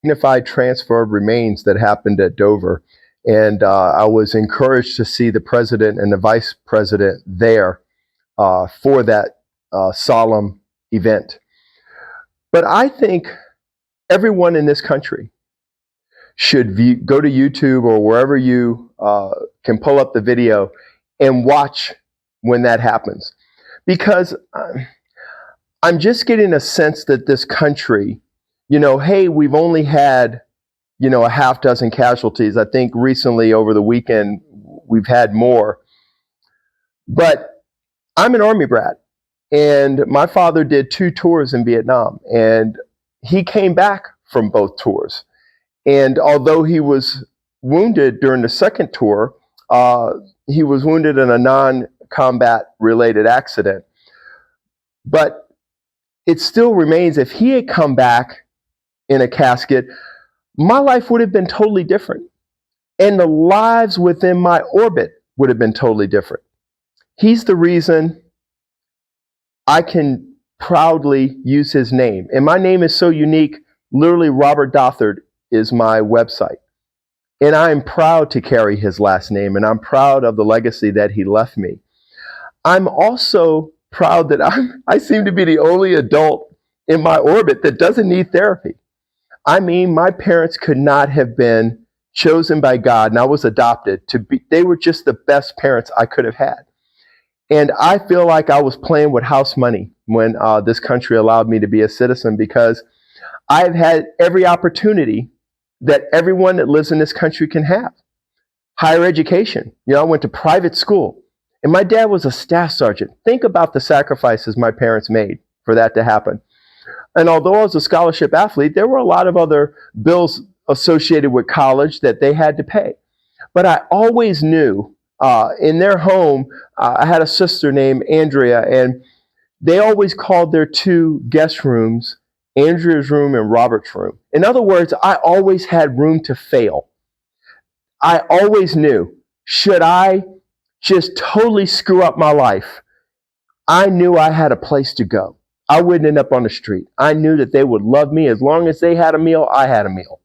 dignified transfer of remains that happened at Dover. And I was encouraged to see the president and the vice president there for that solemn event. But I think everyone in this country should go to YouTube or wherever you can pull up the video and watch when that happens. Because I'm just getting a sense that this country, hey, we've only had, a half dozen casualties. I think recently over the weekend, we've had more. But I'm an Army brat, and my father did 2 tours in Vietnam, and he came back from both tours. And although he was wounded during the second tour, he was wounded in a non-combat related accident. But it still remains, if he had come back in a casket, my life would have been totally different. And the lives within my orbit would have been totally different. He's the reason I can proudly use his name. And my name is so unique, literally Robert Dothard is my website. And I am proud to carry his last name, and I'm proud of the legacy that he left me. I'm also proud that I seem to be the only adult in my orbit that doesn't need therapy. I mean, my parents could not have been chosen by God, and I was adopted to be, they were just the best parents I could have had. And I feel like I was playing with house money when this country allowed me to be a citizen, because I've had every opportunity that everyone that lives in this country can have. Higher education. I went to private school, and my dad was a staff sergeant. Think about the sacrifices my parents made for that to happen. And although I was a scholarship athlete, there were a lot of other bills associated with college that they had to pay. But I always knew in their home, I had a sister named Andrea, and they always called their 2 guest rooms Andrea's room and Robert's room. In other words, I always had room to fail. I always knew, should I just totally screw up my life, I knew I had a place to go. I wouldn't end up on the street. I knew that they would love me. As long as they had a meal, I had a meal.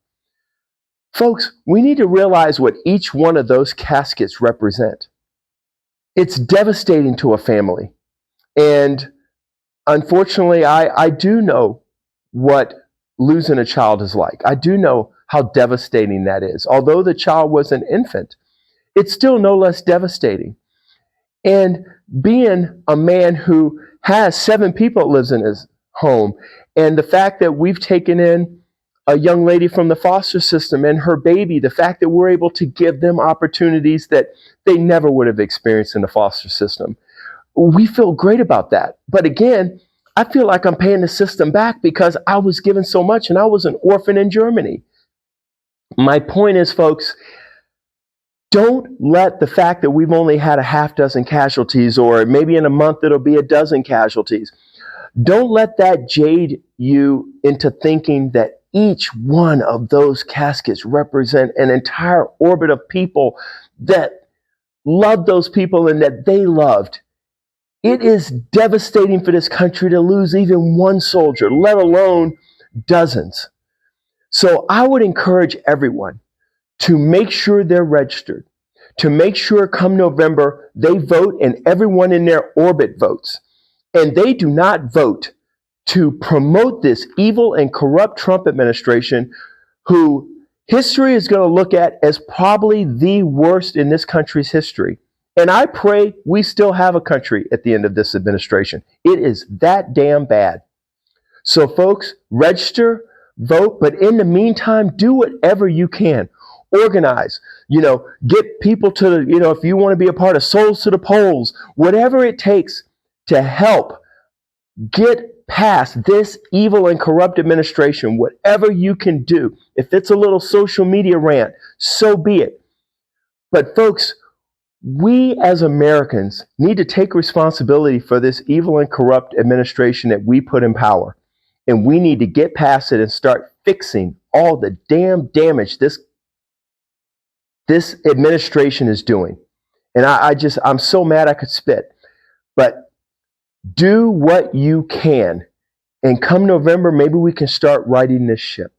Folks, we need to realize what each one of those caskets represent. It's devastating to a family. And unfortunately, I do know what losing a child is like. I do know how devastating that is. Although the child was an infant, it's still no less devastating. And being a man who has 7 people that lives in his home, and the fact that we've taken in a young lady from the foster system and her baby, the fact that we're able to give them opportunities that they never would have experienced in the foster system, we feel great about that. But again, I feel like I'm paying the system back because I was given so much, and I was an orphan in Germany. My point is, folks, don't let the fact that we've only had a half dozen casualties, or maybe in a month it'll be a dozen casualties, don't let that jade you into thinking that each one of those caskets represent an entire orbit of people that loved those people and that they loved. It is devastating for this country to lose even one soldier, let alone dozens. So I would encourage everyone to make sure they're registered, to make sure come November they vote and everyone in their orbit votes. And they do not vote to promote this evil and corrupt Trump administration, who history is going to look at as probably the worst in this country's history. And I pray we still have a country at the end of this administration. It is that damn bad. So folks, register, vote, but in the meantime, do whatever you can. Organize, get people to, if you want to be a part of Souls to the Polls, whatever it takes to help get past this evil and corrupt administration, whatever you can do. If it's a little social media rant, so be it. But folks, we as Americans need to take responsibility for this evil and corrupt administration that we put in power. And we need to get past it and start fixing all the damn damage this administration is doing. And I'm so mad I could spit. But do what you can. And come November, maybe we can start righting this ship.